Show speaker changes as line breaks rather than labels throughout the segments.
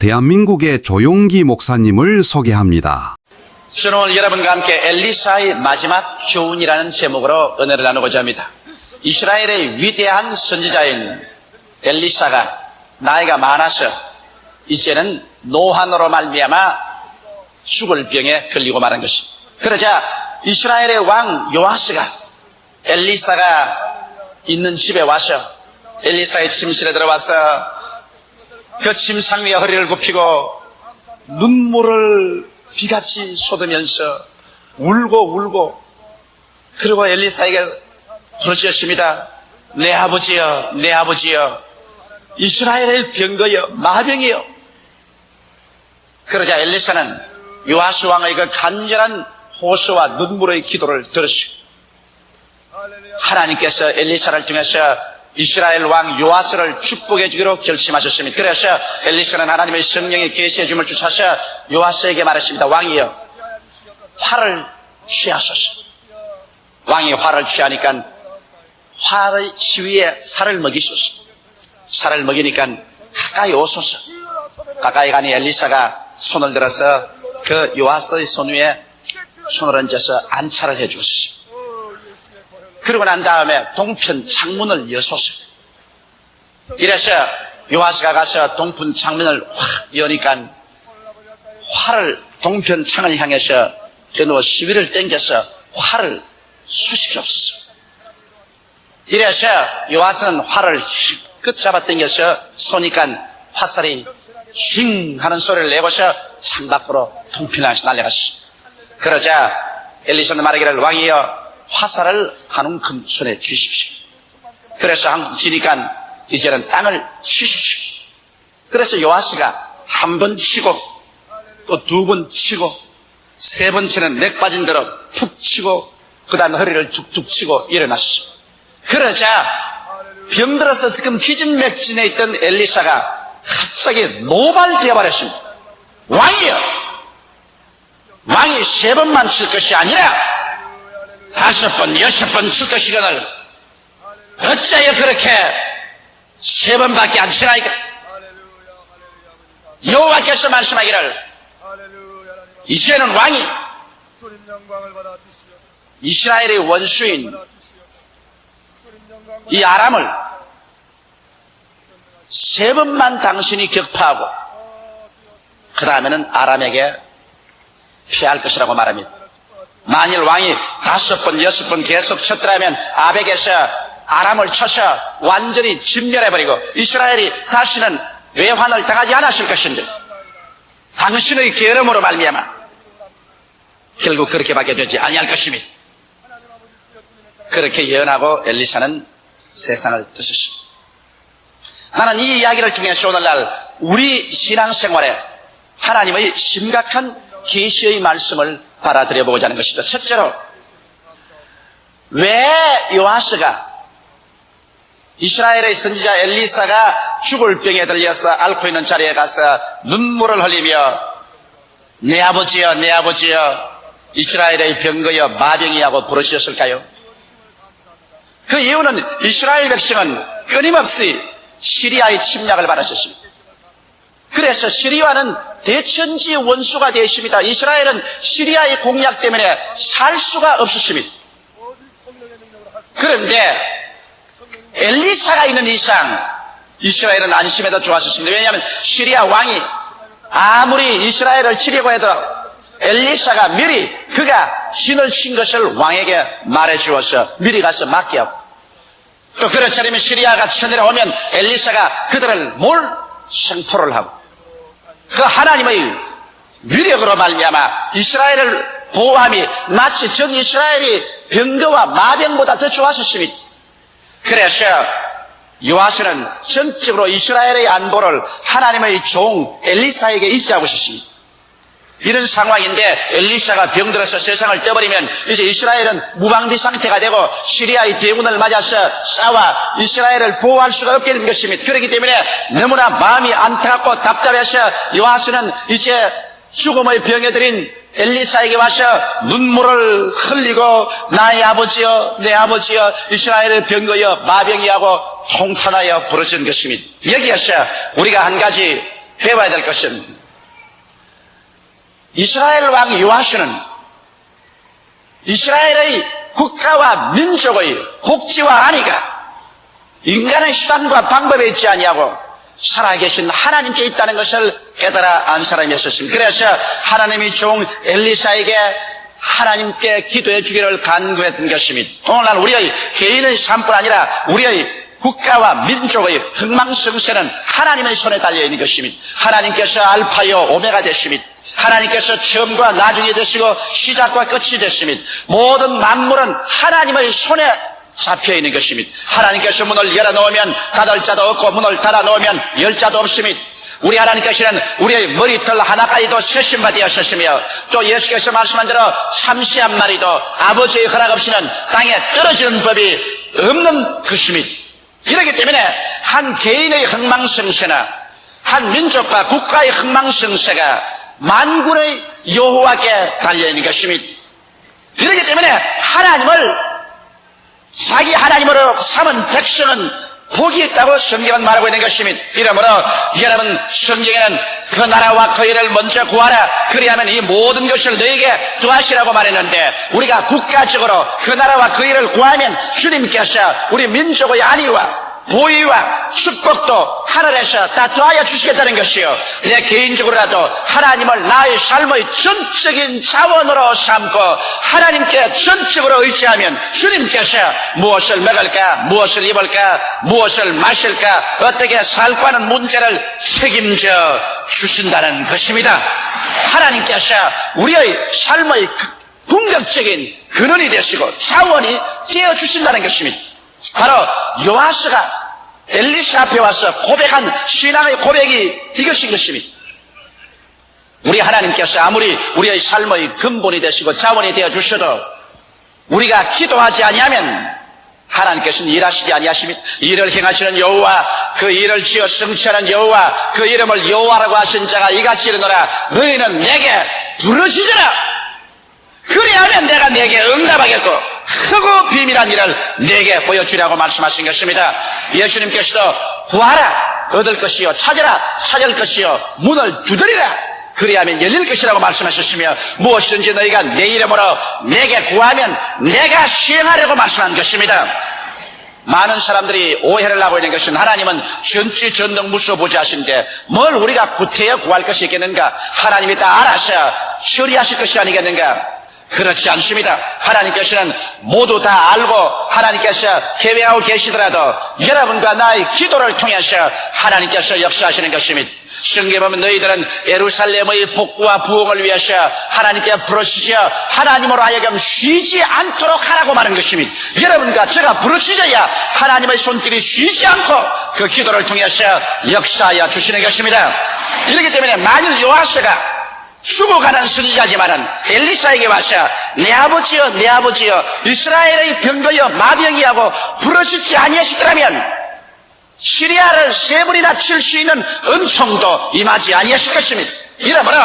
대한민국의 조용기 목사님을 소개합니다.
저는 오늘 여러분과 함께 엘리사의 마지막 교훈이라는 제목으로 은혜를 나누고자 합니다. 이스라엘의 위대한 선지자인 엘리사가 나이가 많아서 이제는 노환으로 말미암아 죽을 병에 걸리고 말한 것입니다. 그러자 이스라엘의 왕 요아스가 엘리사가 있는 집에 와서 엘리사의 침실에 들어와서 그 침상 위에 허리를 굽히고 눈물을 비같이 쏟으면서 울고 그리고 엘리사에게 부르짖었습니다. 내 아버지여, 내 아버지여, 이스라엘의 병거여, 마병이여. 그러자 엘리사는 요아스 왕의 그 간절한 호소와 눈물의 기도를 들으시고 하나님께서 엘리사를 통해서 이스라엘 왕 요아스를 축복해 주기로 결심하셨습니다. 그래서 엘리사는 하나님의 성령의 계시해 줌을 주셔서 요아스에게 말했습니다. 왕이여, 화를 취하소서. 왕이 화를 취하니까 화의 시위에 살을 먹이소서. 살을 먹이니까 가까이 오소서. 가까이 가니 엘리사가 손을 들어서 그 요아스의 손 위에 손을 얹어서 안차를 해 주었습니다. 그러고 난 다음에 동편 창문을 여소서. 이래서 요아스가 가서 동편 창문을 확 여니까 활을 동편 창을 향해서 겨누어 시비를 당겨서 활을 쏘십시옵소서. 이래서 요아스는 활을 끝 잡아 당겨서 쏘니까 화살이 쉥 하는 소리를 내고서 창밖으로 동편에서 날아갔습니다. 그러자 엘리사는 말하기를 왕이여 화살을 한 움큼 손에 쥐십시오. 그래서 지니까 이제는 땅을 치십시오. 그래서 요아스가 한 번 치고 또 두 번 치고 세 번째는 맥 빠진 대로 푹 치고 그 다음에 허리를 툭툭 치고 일어났습니다. 그러자 병들어서 지금 기진맥진에 있던 엘리사가 갑자기 노발되어 버렸습니다. 왕이여, 왕이 세 번만 칠 것이 아니라 5번, 6번 칠 것이거늘 어찌하여 그렇게 세 번밖에 안 치나이까? 여호와께서 말씀하기를 이제는 왕이 이스라엘의 원수인 이 아람을 세 번만 당신이 격파하고 그 다음에는 아람에게 피할 것이라고 말합니다. 만일 왕이 5번, 6번 계속 쳤더라면 아벡에서 아람을 쳐서 완전히 진멸해버리고 이스라엘이 다시는 외환을 당하지 않았을 것인데 당신의 계름으로 말미암아 결국 그렇게밖에 되지 아니할 것입니다. 그렇게 예언하고 엘리사는 세상을 떠났습니다. 나는 이 이야기를 통해서 오늘날 우리 신앙생활에 하나님의 심각한 계시의 말씀을 받아들여 보고자 하는 것이다. 첫째로, 왜 요아스가 이스라엘의 선지자 엘리사가 죽을 병에 들려서 앓고 있는 자리에 가서 눈물을 흘리며 내 아버지여, 내 아버지여, 이스라엘의 병거여 마병이라고 부르셨을까요? 그 이유는 이스라엘 백성은 끊임없이 시리아의 침략을 받았었습니다. 그래서 시리아는 대천지 원수가 되었습니다. 이스라엘은 시리아의 공략 때문에 살 수가 없었습니다. 그런데 엘리사가 있는 이상 이스라엘은 안심해도 좋았었습니다. 왜냐하면 시리아 왕이 아무리 이스라엘을 치려고 하더라도 엘리사가 미리 그가 신을 친 것을 왕에게 말해 주어서 미리 가서 맡게 하고 또 그렇지 않으면 시리아가 쳐내려오면 엘리사가 그들을 생포를 하고 그 하나님의 위력으로 말미암아 이스라엘을 보호함이 마치 전 이스라엘이 병거와 마병보다 더 좋았었습니다. 그래서 요아스는 전적으로 이스라엘의 안보를 하나님의 종 엘리사에게 의지하고 있었습니다. 이런 상황인데 엘리사가 병들어서 세상을 떠버리면 이제 이스라엘은 무방비 상태가 되고 시리아의 대군을 맞아서 싸워 이스라엘을 보호할 수가 없게 된 것입니다. 그렇기 때문에 너무나 마음이 안타깝고 답답해서 요아스는 이제 죽음의 병에 들인 엘리사에게 와서 눈물을 흘리고 나의 아버지여, 내 아버지여, 이스라엘의 병거여 마병이하고 통탄하여 부르짖은 것입니다. 여기에서 우리가 한 가지 배워야 될 것은 이스라엘 왕 요아스는 이스라엘의 국가와 민족의 복지와 안위가 인간의 수단과 방법에 있지 아니하고 살아계신 하나님께 있다는 것을 깨달아 안 사람이었습니다. 그래서 하나님이 종 엘리사에게 하나님께 기도해 주기를 간구했던 것입니다. 오늘날 우리의 개인의 삶뿐 아니라 우리의 국가와 민족의 흥망성쇠는 하나님의 손에 달려있는 것입니다. 하나님께서 알파요 오메가 되십니다. 하나님께서 처음과 나중이 되시고 시작과 끝이 되십니다. 모든 만물은 하나님의 손에 잡혀있는 것입니다. 하나님께서 문을 열어놓으면 닫을 자도 없고 문을 닫아놓으면 열 자도 없습니다. 우리 하나님께서는 우리의 머리털 하나까지도 세신 바 되었으며 또 예수께서 말씀한 대로 참새 한 마리도 아버지의 허락 없이는 땅에 떨어지는 법이 없는 것입니다. 이렇기 때문에 한 개인의 흥망성쇠나 한 민족과 국가의 흥망성쇠가 만군의 여호와께 달려있는 것입니다. 그렇기 때문에 하나님을 자기 하나님으로 삼은 백성은 복이 있다고 성경은 말하고 있는 것입니다. 이러므로 여러분 성경에는 그 나라와 그 일을 먼저 구하라 그리하면 이 모든 것을 너에게 더하시라고 말했는데 우리가 국가적으로 그 나라와 그 일을 구하면 주님께서 우리 민족의 안위와 보위와 축복도 하늘에서 다 더하여 주시겠다는 것이요. 내 개인적으로라도 하나님을 나의 삶의 전적인 자원으로 삼고 하나님께 전적으로 의지하면 주님께서 무엇을 먹을까, 무엇을 입을까, 무엇을 마실까, 어떻게 살까 하는 문제를 책임져 주신다는 것입니다. 하나님께서 우리의 삶의 궁극적인 근원이 되시고 자원이 되어 주신다는 것입니다. 바로 요아스가 엘리사 앞에 와서 고백한 신앙의 고백이 이것인 것입니다. 우리 하나님께서 아무리 우리의 삶의 근본이 되시고 자원이 되어 주셔도 우리가 기도하지 아니하면 하나님께서는 일하시지 아니하십니다. 일을 행하시는 여호와 그 일을 지어 성취하는 여호와 그 이름을 여호와라고 하신 자가 이같이 이르노라 너희는 내게 부르짖으라 그리하면 내가 내게 응답하겠고 크고 비밀한 일을 내게 보여주라고 말씀하신 것입니다. 예수님께서도 구하라 얻을 것이요 찾으라 찾을 것이요 문을 두드리라 그리하면 열릴 것이라고 말씀하셨으며 무엇이든지 너희가 내 이름으로 내게 구하면 내가 시행하려고 말씀한 것입니다. 많은 사람들이 오해를 하고 있는 것은 하나님은 전지전능무소부지하신데 뭘 우리가 구태여 구할 것이 있겠는가, 하나님이 다 알아서 처리하실 것이 아니겠는가. 그렇지 않습니다. 하나님께서는 모두 다 알고 하나님께서 계획하고 계시더라도 여러분과 나의 기도를 통해서 하나님께서 역사하시는 것입니다. 성경에 보면 너희들은 예루살렘의 복구와 부흥을 위해서 하나님께 부르짖어 하나님으로 하여금 쉬지 않도록 하라고 말하는 것입니다. 여러분과 제가 부르짖어야 하나님의 손길이 쉬지 않고 그 기도를 통해서 역사하여 주시는 것입니다. 그렇기 때문에 만일 요아스가 죽어가는 선지자지만은 엘리사에게 와서 내 아버지여 내 아버지여 이스라엘의 병거여 마병이 하고 부르짖지 아니하시더라면 시리아를 세 번이나 칠 수 있는 은총도 임하지 아니하실 것입니다. 이러므로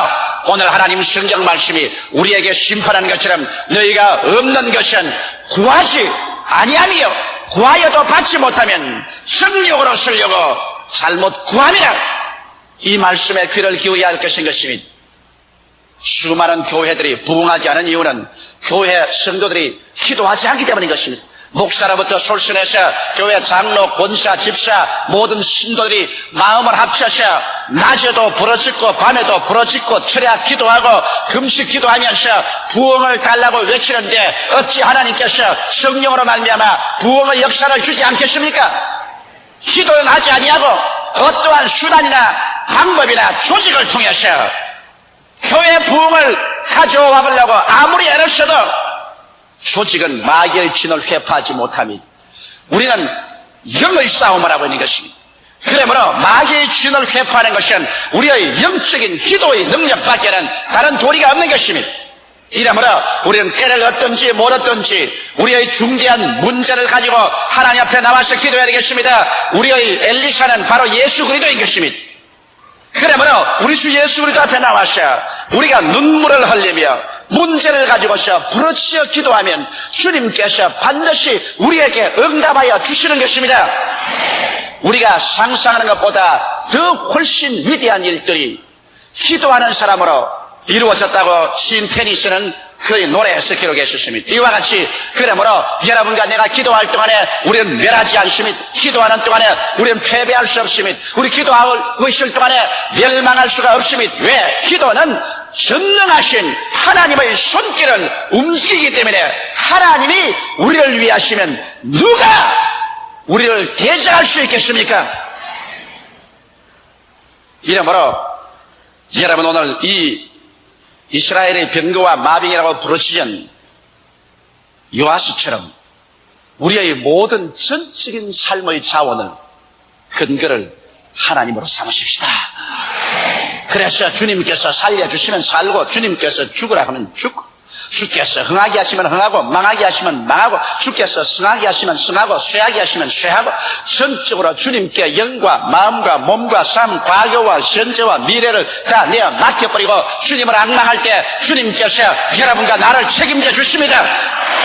오늘 하나님 성경 말씀이 우리에게 심판하는 것처럼 너희가 없는 것은 구하지 아니하며 구하여도 받지 못하면 성령으로 쓰려고 잘못 구함이라 이 말씀에 귀를 기울여야 할 것인 것입니다. 수많은 교회들이 부흥하지 않은 이유는 교회 성도들이 기도하지 않기 때문인 것입니다. 목사로부터 솔선해서 교회 장로, 권사, 집사 모든 신도들이 마음을 합쳐서 낮에도 부르짖고 밤에도 부르짖고 철야 기도하고 금식 기도하면서 부흥을 달라고 외치는데 어찌 하나님께서 성령으로 말미암아 부흥의 역사를 주지 않겠습니까? 기도는 하지 아니하고 어떠한 수단이나 방법이나 조직을 통해서 교회 부흥을 가져와 보려고 아무리 애를 써도 조직은 마귀의 진을 회파하지 못함이 우리는 영의 싸움을 하고 있는 것입니다. 그러므로 마귀의 진을 회파하는 것은 우리의 영적인 기도의 능력밖에는 다른 도리가 없는 것입니다. 이러므로 우리는 때를 얻든지 못 얻든지 우리의 중대한 문제를 가지고 하나님 앞에 나와서 기도해야 되겠습니다. 우리의 엘리사는 바로 예수 그리스도인 것입니다. 그러므로 우리 주 예수 그리스도 앞에 나와서 우리가 눈물을 흘리며 문제를 가지고서 부르짖어 기도하면 주님께서 반드시 우리에게 응답하여 주시는 것입니다. 우리가 상상하는 것보다 더 훨씬 위대한 일들이 기도하는 사람으로 이루어졌다고 시인 테니스는 그의 노래에서 기록했습니다. 이와 같이 그러므로 여러분과 내가 기도할 동안에 우리는 멸하지 않습니다. 기도하는 동안에 우리는 패배할 수 없습니다. 우리 기도하고 있을 동안에 멸망할 수가 없습니다. 왜? 기도는 전능하신 하나님의 손길을 움직이기 때문에 하나님이 우리를 위하시면 누가 우리를 대적할 수 있겠습니까? 이러므로 여러분 오늘 이 이스라엘의 병거와 마병이라고 부르시던 요아스처럼 우리의 모든 전적인 삶의 자원을 근거를 하나님으로 삼으십시다. 그래서 주님께서 살려주시면 살고 주님께서 죽으라 하면 죽고 주께서 흥하게 하시면 흥하고 망하게 하시면 망하고 주께서 승하게 하시면 승하고 쇠하게 하시면 쇠하고 전적으로 주님께 영과 마음과 몸과 삶, 과거와 현재와 미래를 다 내어 맡겨버리고 주님을 앙망할 때 주님께서 여러분과 나를 책임져 주십니다.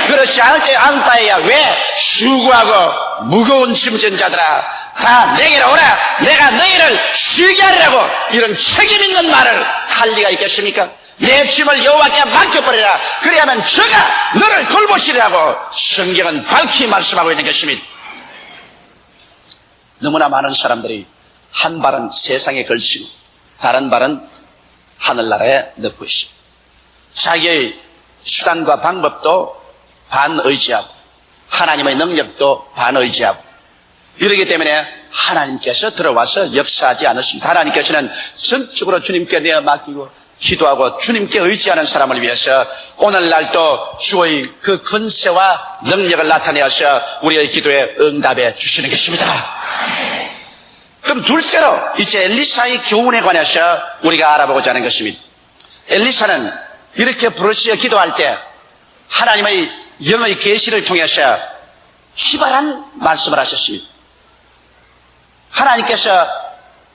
그렇지 않을 때 안타에야 왜 수고하고 무거운 짐진 자들아 다 내게로 오라 내가 너희를 쉬게 하리라고 이런 책임 있는 말을 할 리가 있겠습니까? 내 짐을 여호와께 맡겨버리라. 그래야만 저가 너를 돌보시리라고 성경은 밝히 말씀하고 있는 것입니다. 너무나 많은 사람들이 한 발은 세상에 걸치고 다른 발은 하늘나라에 넣고 있습니다. 자기의 수단과 방법도 반의지하고 하나님의 능력도 반의지하고 이러기 때문에 하나님께서 들어와서 역사하지 않으십니다. 하나님께서는 전적으로 주님께 내어 맡기고 기도하고 주님께 의지하는 사람을 위해서 오늘날도 주의 그 권세와 능력을 나타내어서 우리의 기도에 응답해 주시는 것입니다. 그럼 둘째로 이제 엘리사의 교훈에 관해서 우리가 알아보고자 하는 것입니다. 엘리사는 이렇게 부르짖어 기도할 때 하나님의 영의 계시를 통해서 희발한 말씀을 하셨습니다. 하나님께서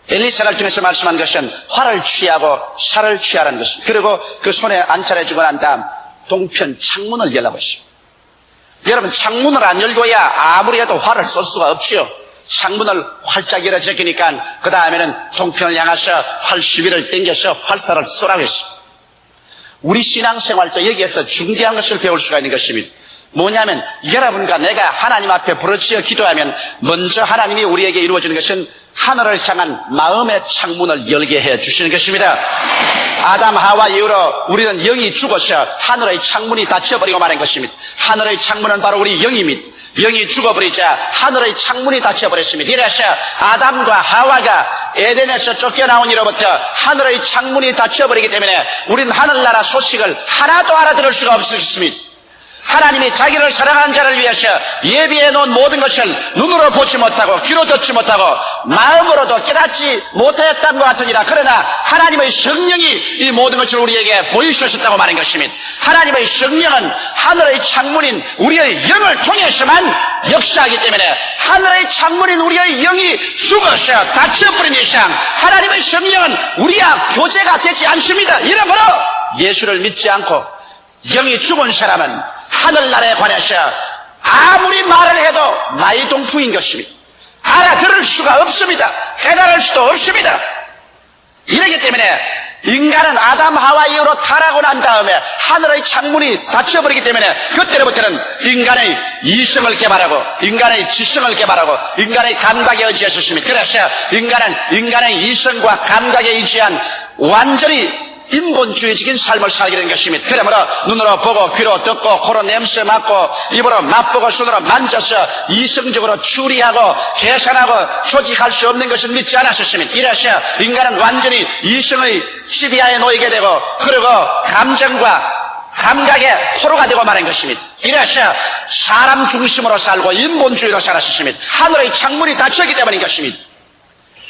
엘리사를 통해서 말씀한 것은 화를 취하고 살을 취하라는 것입니다. 그리고 그 손에 안찰해주고 난 다음 동편 창문을 열라고 했습니다. 여러분 창문을 안 열고야 아무리 해도 화를 쏠 수가 없지요. 창문을 활짝 열어 제끼니까 그 다음에는 동편을 향해서 활 시비를 당겨서 활사를 쏘라고 했습니다. 우리 신앙생활도 여기에서 중대한 것을 배울 수가 있는 것입니다. 뭐냐면 여러분과 내가 하나님 앞에 부르짖어 기도하면 먼저 하나님이 우리에게 이루어지는 것은 하늘을 향한 마음의 창문을 열게 해 주시는 것입니다. 아담 하와 이후로 우리는 영이 죽어서 하늘의 창문이 닫혀버리고 마는 것입니다. 하늘의 창문은 바로 우리 영입니다. 영이 죽어버리자 하늘의 창문이 닫혀버렸습니다. 이래서 아담과 하와가 에덴에서 쫓겨나온 이로부터 하늘의 창문이 닫혀버리기 때문에 우리는 하늘나라 소식을 하나도 알아들을 수가 없었습니다. 하나님이 자기를 사랑하는 자를 위해서 예비해 놓은 모든 것을 눈으로 보지 못하고 귀로 듣지 못하고 마음으로도 깨닫지 못했던 것 같으니라. 그러나 하나님의 성령이 이 모든 것을 우리에게 보여주셨다고 말한 것입니다. 하나님의 성령은 하늘의 창문인 우리의 영을 통해서만 역사하기 때문에 하늘의 창문인 우리의 영이 죽어서 닫혀버린 이상 하나님의 성령은 우리와 교제가 되지 않습니다. 이러므로 예수를 믿지 않고 영이 죽은 사람은 하늘나라에 관해서 아무리 말을 해도 마이동풍인 것입니다. 알아들을 수가 없습니다. 깨달을 수도 없습니다. 이러기 때문에 인간은 아담 하와 이후로 타락하고 난 다음에 하늘의 창문이 닫혀버리기 때문에 그때로부터는 인간의 이성을 개발하고 인간의 지성을 개발하고 인간의 감각에 의지했었습니다. 그래서 인간은 인간의 이성과 감각에 의지한 완전히 인본주의적인 삶을 살게 된 것입니다. 그러므로 눈으로 보고 귀로 듣고 코로 냄새 맡고 입으로 맛보고 손으로 만져서 이성적으로 추리하고 계산하고 조직할 수 없는 것을 믿지 않았었습니다. 이래서 인간은 완전히 이성의 지배하에 놓이게 되고 그리고 감정과 감각의 포로가 되고 마는 것입니다. 이래서 사람 중심으로 살고 인본주의로 살았었습니다. 하늘의 창문이 닫혔기 때문인 것입니다.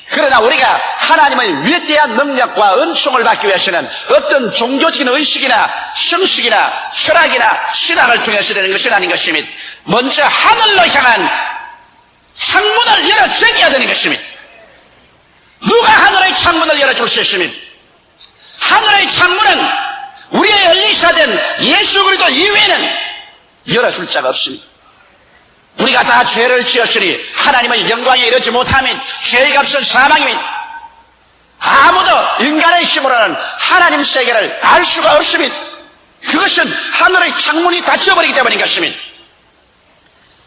그러나 우리가 하나님의 위대한 능력과 은총을 받기 위해서는 어떤 종교적인 의식이나 형식이나 철학이나 신앙을 통해서 되는 것이 아닌 것입니다. 먼저 하늘로 향한 창문을 열어 제껴야 되는 것입니다. 누가 하늘의 창문을 열어줄 수 있습니까? 하늘의 창문은 우리의 엘리사된 예수 그리스도 이외에는 열어줄 자가 없습니다. 우리가 다 죄를 지었으니 하나님의 영광에 이르지 못하면 죄의 값은 사망이니 아무도 인간의 힘으로는 하나님 세계를 알 수가 없으니 그것은 하늘의 창문이 닫혀버리기 때문인 것입니다.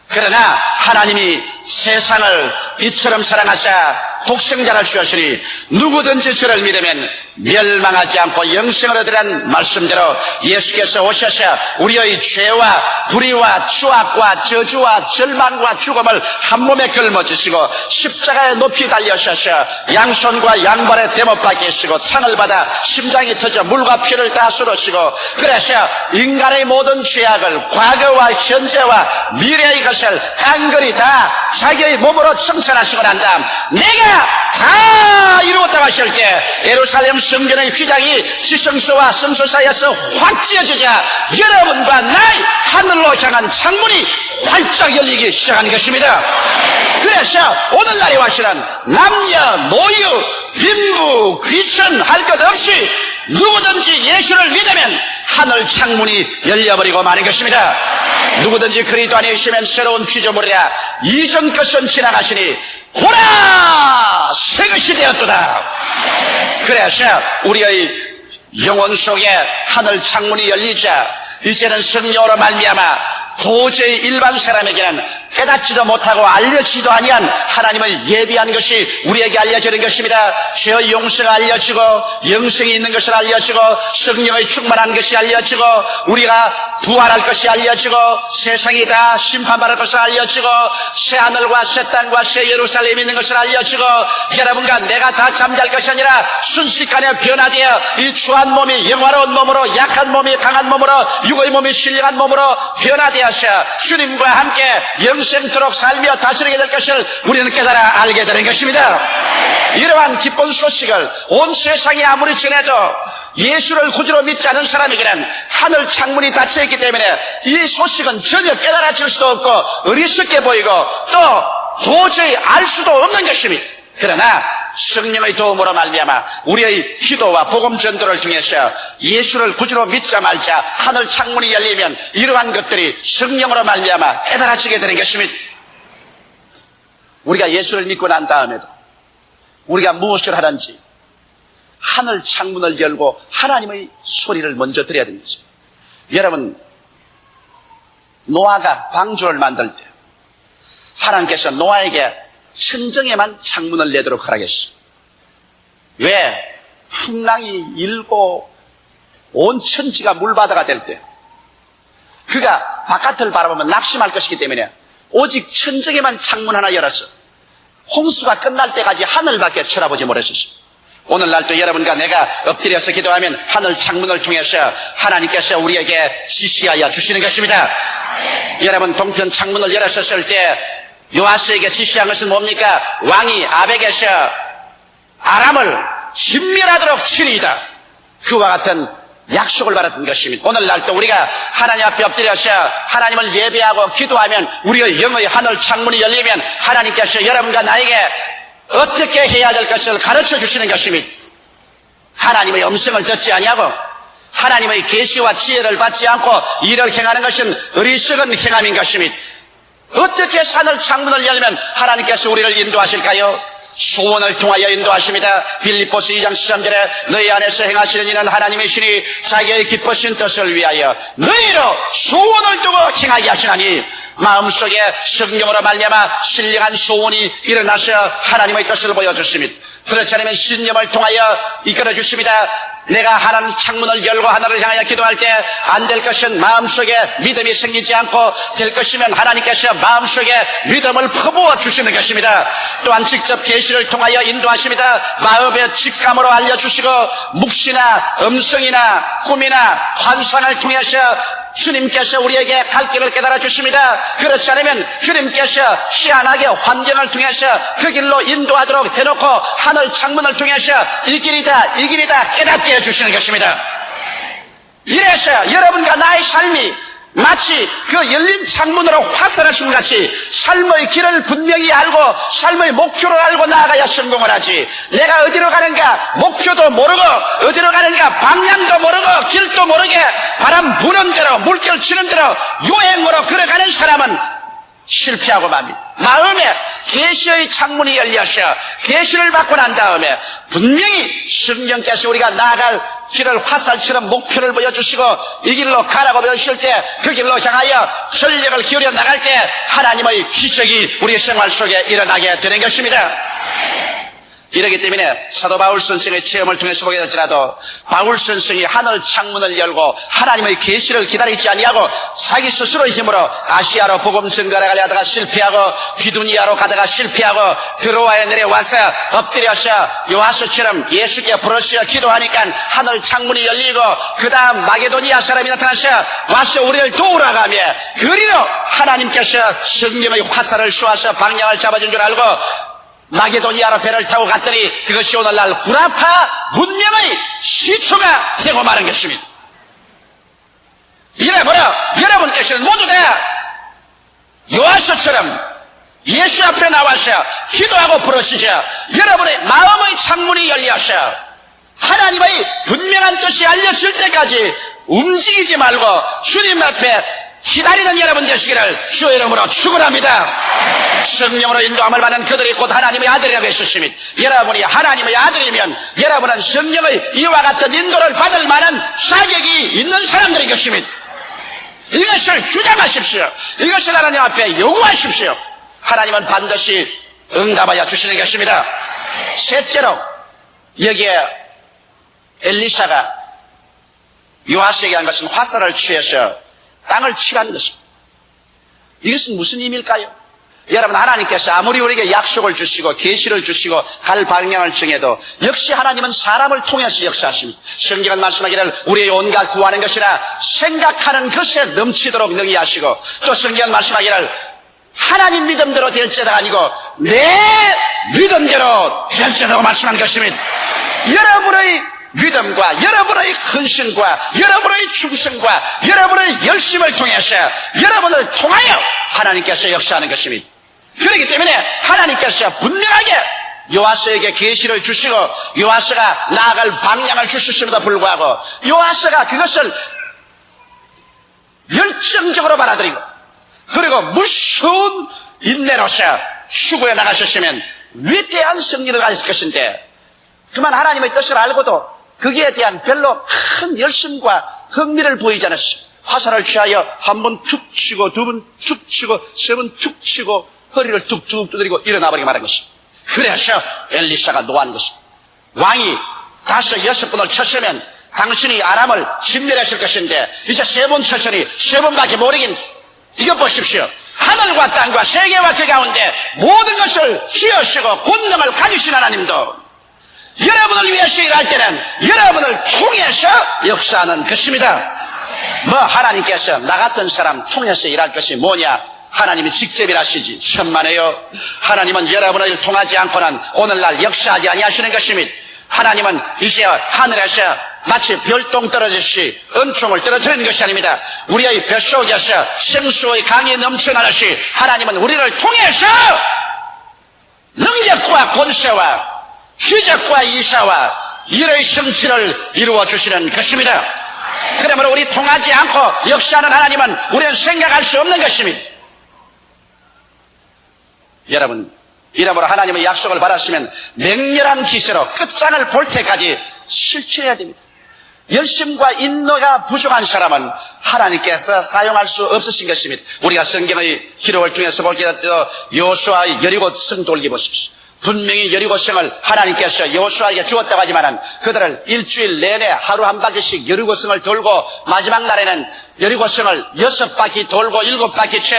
그러나 하나님이 세상을 빛처럼 사랑하사 독생자를 주셨으니 누구든지 저를 믿으면 멸망하지 않고 영생을 얻으라는 말씀대로 예수께서 오셔서 우리의 죄와 불의와 추악과 저주와 절망과 죽음을 한 몸에 걸머지시고 십자가에 높이 달려셔서 양손과 양발에 대못 박혀 쓰고 창을 받아 심장이 터져 물과 피를 다 쏟으시고 그래서 인간의 모든 죄악을 과거와 현재와 미래의 것을 간거리 다 자기의 몸으로 청산하시고 난 다음 내가 다 이루었다고 하실 때 예루살렘 성전의 휘장이 지성소와 성소 사이에서 확 찢어지자 여러분과 나의 하늘로 향한 창문이 활짝 열리기 시작하는 것입니다. 그래서 오늘날에 와서는 남녀, 노유, 빈부, 귀천 할 것 없이 누구든지 예수를 믿으면 하늘 창문이 열려버리고 마는 것입니다. 누구든지 그리스도 안에 있으면 새로운 피조물이라 이전 것은 지나가시니 보라 새 것이 되었도다. 그래서 우리의 영혼 속에 하늘 창문이 열리자 이제는 성령으로 말미암아 도저히 일반 사람에게는 깨닫지도 못하고 알려지도 아니한 하나님의 예비한 것이 우리에게 알려지는 것입니다. 죄의 용서가 알려지고 영생이 있는 것을 알려지고 성령의 충만한 것이 알려지고 우리가 부활할 것이 알려지고 세상이 다 심판받을 것을 알려지고 새 하늘과 새 땅과 새 예루살렘이 있는 것을 알려지고 여러분과 내가 다 잠잘 것이 아니라 순식간에 변화되어 이 추한 몸이 영화로운 몸으로 약한 몸이 강한 몸으로 육의 몸이 신령한 몸으로 변화되어서 주님과 함께 영생토록 살며 다스리게 될 것을 우리는 깨달아 알게 되는 것입니다. 이러한 기쁜 소식을 온 세상이 아무리 전해도 예수를 구주로 믿지 않은 사람에게는 하늘 창문이 닫혀있기 때문에 이 소식은 전혀 깨달아질 수도 없고 어리석게 보이고 또 도저히 알 수도 없는 것입니다. 그러나 성령의 도움으로 말미암아 우리의 기도와 복음 전도를 통해서 예수를 구주로 믿자 말자 하늘 창문이 열리면 이러한 것들이 성령으로 말미암아 깨달아지게 되는 것입니다. 우리가 예수를 믿고 난 다음에도 우리가 무엇을 하든지 하늘 창문을 열고 하나님의 소리를 먼저 들어야 되는 것입니다. 여러분, 노아가 방주를 만들 때 하나님께서 노아에게 천정에만 창문을 내도록 허락했습니다. 왜? 풍랑이 일고 온 천지가 물바다가 될 때 그가 바깥을 바라보면 낙심할 것이기 때문에 오직 천정에만 창문 하나 열어서 홍수가 끝날 때까지 하늘밖에 쳐다보지 못했습니다. 오늘날도 여러분과 내가 엎드려서 기도하면 하늘 창문을 통해서 하나님께서 우리에게 지시하여 주시는 것입니다. 여러분, 동편 창문을 열었을 때 요아스에게 지시한 것은 뭡니까? 왕이 아벡에서 아람을 진멸하도록 치리이다. 그와 같은 약속을 받았던 것입니다. 오늘날도 우리가 하나님 앞에 엎드려서 하나님을 예배하고 기도하면 우리의 영의 하늘 창문이 열리면 하나님께서 여러분과 나에게 어떻게 해야 될 것을 가르쳐 주시는 것입니다. 하나님의 음성을 듣지 아니하고 하나님의 계시와 지혜를 받지 않고 일을 행하는 것은 어리석은 행함인 것입니다. 어떻게 하늘 창문을 열면 하나님께서 우리를 인도하실까요? 소원을 통하여 인도하십니다. 빌립보서 2장 13절에 너희 안에서 행하시는 이는 하나님이시니 자기의 기쁘신 뜻을 위하여 너희로 소원을 두고 행하게 하시나니 마음속에 성령으로 말미암아 신령한 소원이 일어나서 하나님의 뜻을 보여주십니다. 그렇지 않으면 신념을 통하여 이끌어 주십니다. 내가 하나님 창문을 열고 하늘을 향하여 기도할 때 안 될 것은 마음속에 믿음이 생기지 않고 될 것이면 하나님께서 마음속에 믿음을 퍼부어 주시는 것입니다. 또한 직접 계시를 통하여 인도하십니다. 마음의 직감으로 알려주시고 묵시나 음성이나 꿈이나 환상을 통해서 주님께서 우리에게 갈 길을 깨달아 주십니다. 그렇지 않으면 주님께서 희한하게 환경을 통해서 그 길로 인도하도록 해놓고 하늘 창문을 통해서 이 길이다 깨닫게 해주시는 것입니다. 이래서 여러분과 나의 삶이 마치 그 열린 창문으로 화살하신 같이 삶의 길을 분명히 알고 삶의 목표를 알고 나아가야 성공을 하지. 내가 어디로 가는가 목표도 모르고 어디로 가는가 방향도 모르고 길도 모르게 바람 부는 대로 물결 치는 대로 요행으로 걸어가는 사람은 실패하고 맙니다. 마음에 계시의 창문이 열려서 계시를 받고 난 다음에 분명히 성령께서 우리가 나아갈 길을 화살처럼 목표를 보여주시고 이 길로 가라고 보여주실 때 그 길로 향하여 전력을 기울여 나갈 때 하나님의 기적이 우리 생활 속에 일어나게 되는 것입니다. 이러기 때문에 사도 바울 선생의 체험을 통해서 보게 될지라도 바울 선생이 하늘 창문을 열고 하나님의 계시를 기다리지 아니하고 자기 스스로의 힘으로 아시아로 복음 전가를 가려다가 실패하고 비두니아로 가다가 실패하고 드로아에 내려와서 엎드려서 요하스처럼 예수께 부르시어 기도하니까 하늘 창문이 열리고 그 다음 마게도니아 사람이 나타나서 와서 우리를 도우러 가며 그리로 하나님께서 성령의 화살을 쏘아서 방향을 잡아준 줄 알고 마게도니아로 배를 타고 갔더니 그것이 오늘날 구라파 문명의 시초가 되고 마는 것입니다. 이래버려 여러분께서는 모두 다 요하스처럼 예수 앞에 나와서 기도하고 부르시죠. 여러분의 마음의 창문이 열려서 하나님의 분명한 뜻이 알려질 때까지 움직이지 말고 주님 앞에 기다리는 여러분 되시기를 주의 이름으로 축원합니다. 성령으로 인도함을 받는 그들이 곧 하나님의 아들이라고 했으시니 여러분이 하나님의 아들이면 여러분은 성령의 이와 같은 인도를 받을 만한 자격이 있는 사람들인 것입니다. 이것을 주장하십시오. 이것을 하나님 앞에 요구하십시오. 하나님은 반드시 응답하여 주시는 것입니다. 셋째로 여기에 엘리사가 요하스에게 한 것은 화살을 취해서 땅을 치라는 것입니다. 이것은 무슨 의미일까요? 여러분, 하나님께서 아무리 우리에게 약속을 주시고 계시를 주시고 갈 방향을 정해도 역시 하나님은 사람을 통해서 역사하십니다. 성경은 말씀하기를 우리의 온갖 구하는 것이나 생각하는 것에 넘치도록 능히 하시고, 또 성경은 말씀하기를 하나님 믿음대로 될지가 아니고 내 믿음대로 될지라고 말씀한 것입니다. 여러분의 믿음과 여러분의 헌신과 여러분의 충성과 여러분의 열심을 통해서 여러분을 통하여 하나님께서 역사하는 것입니다. 그렇기 때문에 하나님께서 분명하게 요하스에게 계시를 주시고 요하스가 나아갈 방향을 주셨음에도 불구하고 요하스가 그것을 열정적으로 받아들이고 그리고 무서운 인내로서 추구해 나가셨으면 위대한 승리를 가졌을 것인데 그만 하나님의 뜻을 알고도 거기에 대한 별로 큰 열심과 흥미를 보이지 않았습니다. 화살을 취하여 한 번 툭 치고 두 번 툭 치고 세 번 툭 치고 허리를 툭툭 두드리고 일어나버리게 말한 것입니다. 그래서 엘리사가 노한 것입니다. 왕이 5, 6번을 쳤으면 당신이 아람을 진멸했을 것인데 이제 3번 쳤으니 3번밖에 모르긴 이거 보십시오. 하늘과 땅과 세계와 그 가운데 모든 것을 휘어쓰고 권능을 가지신 하나님도 여러분을 위해서 일할 때는 여러분을 통해서 역사하는 것입니다. 하나님께서 나 같은 사람 통해서 일할 것이 뭐냐? 하나님이 직접 일하시지. 천만에요. 하나님은 여러분을 통하지 않고는 오늘날 역사하지 아니하시는 것입니다. 하나님은 이제 하늘에서 마치 별똥 떨어지듯이 은총을 떨어뜨리는 것이 아닙니다. 우리의 뱃속에서 생수의 강이 넘쳐나듯이 하나님은 우리를 통해서 능력과 권세와 기적과 이사와 일의 성취를 이루어 주시는 것입니다. 그러므로 우리 통하지 않고 역사하는 하나님은 우리는 생각할 수 없는 것입니다. 여러분, 이러므로 하나님의 약속을 받았으면 맹렬한 기세로 끝장을 볼 때까지 실천해야 됩니다. 열심과 인노가 부족한 사람은 하나님께서 사용할 수 없으신 것입니다. 우리가 성경의 기록을 통해서 볼 때도 여호수아의 여리고 성 돌기 보십시오. 분명히 여리고성을 하나님께서 여호수아에게 주었다고 하지만은 그들을 일주일 내내 하루 한 바퀴씩 여리고성을 돌고 마지막 날에는 여리고성을 6바퀴 돌고 7바퀴 채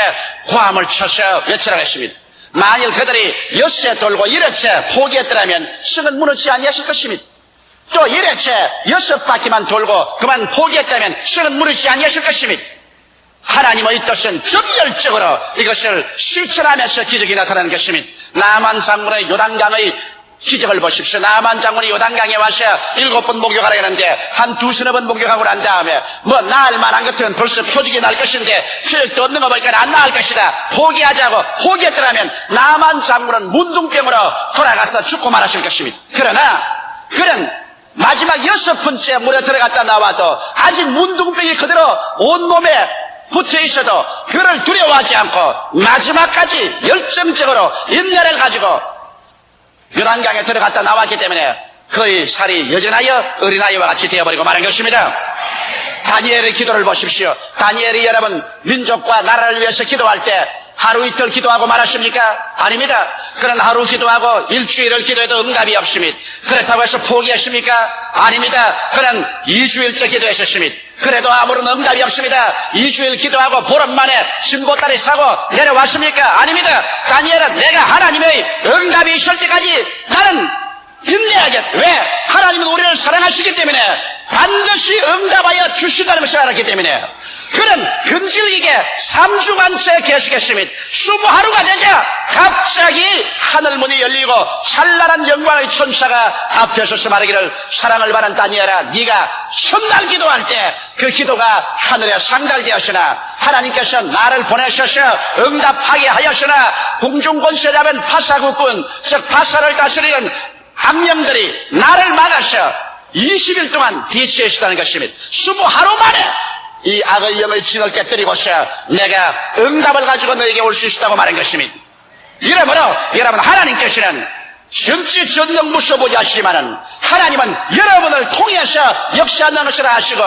고함을 쳐서 외치라고 했습니다. 만일 그들이 6세 돌고 1회째 포기했더라면 성은 무너지지 아니하실 것입니다. 또 1회째 6바퀴만 돌고 그만 포기했다면 성은 무너지지 아니하실 것입니다. 하나님의 뜻은 정열적으로 이것을 실천하면서 기적이 나타나는 것입니다. 나만 장군의 요단강의 기적을 보십시오. 나만 장군이 요단강에 와서 7번 목욕하라 했는데 한 2-3번 목욕하고 난 다음에 나을 만한 것은 벌써 표적이 날 것인데 표적도 없는 거 보니까 안 나을 것이다. 포기하자고 포기했더라면 나만 장군은 문둥병으로 돌아가서 죽고 말았을 것입니다. 그러나 그는 마지막 6번째 물에 들어갔다 나와도 아직 문둥병이 그대로 온몸에 붙어 있어도 그를 두려워하지 않고 마지막까지 열정적으로 인내를 가지고 요단강에 들어갔다 나왔기 때문에 그의 살이 여전하여 어린아이와 같이 되어버리고 마는 것입니다. 다니엘의 기도를 보십시오. 다니엘이 여러분 민족과 나라를 위해서 기도할 때 하루 이틀 기도하고 말았습니까? 아닙니다. 그는 하루 기도하고 일주일을 기도해도 응답이 없습니다. 그렇다고 해서 포기했습니까? 아닙니다. 그는 2주일째 기도했었습니다. 그래도 아무런 응답이 없습니다. 2주일 기도하고 보름 만에 신보따리 사고 내려왔습니까? 아닙니다. 다니엘은 내가 하나님의 응답이 있을 때까지 나는 인내하겠다. 왜? 하나님은 우리를 사랑하시기 때문에 반드시 응답하여 주시다는 것을 알았기 때문에 그는 근질기게 3주간째 계속했습니다. 20하루가 되자 갑자기 하늘문이 열리고 찬란한 영광의 천사가 앞에 서서 말하기를 사랑을 받은 다니엘아 네가 첫날 기도할 때 그 기도가 하늘에 상달되었으나 하나님께서 나를 보내셔서 응답하게 하였으나 공중권세 잡은 파사국군 즉 파사를 다스리는 악령들이 나를 막아서 20일 동안 뒤치했다는 것입니다. 20하루 만에 이 악의 영의 진을 깨뜨리고서 내가 응답을 가지고 너에게 올 수 있다고 말한 것입니다. 이러므로 여러분 하나님께서는 정치 전능 무서보지 하시지만은 하나님은 여러분을 통해서 역사하는 것을 아시고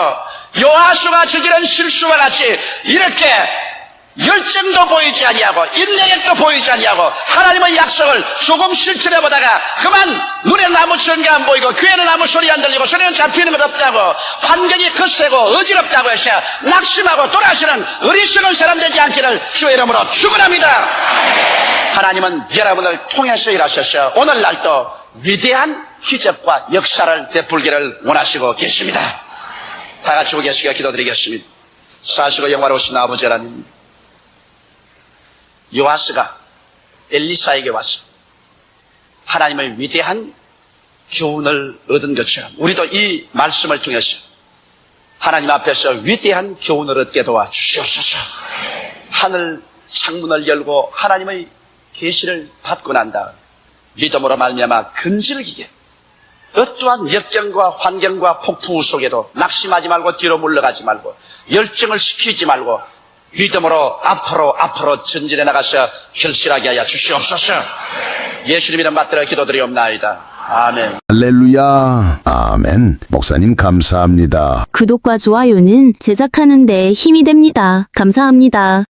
요하수가 저지른 실수와 같이 이렇게 열정도 보이지 아니하고 인내력도 보이지 아니하고 하나님의 약속을 조금 실천해 보다가 그만 눈에는 아무 전가 안 보이고 귀에는 아무 소리 안 들리고 소리는 잡히는 것 없다고 환경이 거세고 어지럽다고 해서 낙심하고 돌아서는 어리석은 사람 되지 않기를 주의 이름으로 축원합니다. 하나님은 여러분을 통해서 일하셔서 오늘날도 위대한 기적과 역사를 베풀기를 원하시고 계십니다. 다 같이 계시게 기도드리겠습니다. 사시고 영화로우신 아버지 하나님, 요아스가 엘리사에게 와서 하나님의 위대한 교훈을 얻은 것처럼 우리도 이 말씀을 통해서 하나님 앞에서 위대한 교훈을 얻게 도와주시옵소서. 하늘 창문을 열고 하나님의 계시를 받고 난 다음 믿음으로 말미암아 근질기게 어떠한 역경과 환경과 폭풍 속에도 낙심하지 말고 뒤로 물러가지 말고 열정을 식히지 말고 믿음으로 앞으로 전진해 나가서 결실하게 하여 주시옵소서. 예수님 이름 받들어 기도드리옵나이다. 아멘.
할렐루야. 아멘. 목사님 감사합니다.
구독과 좋아요는 제작하는 데 힘이 됩니다. 감사합니다.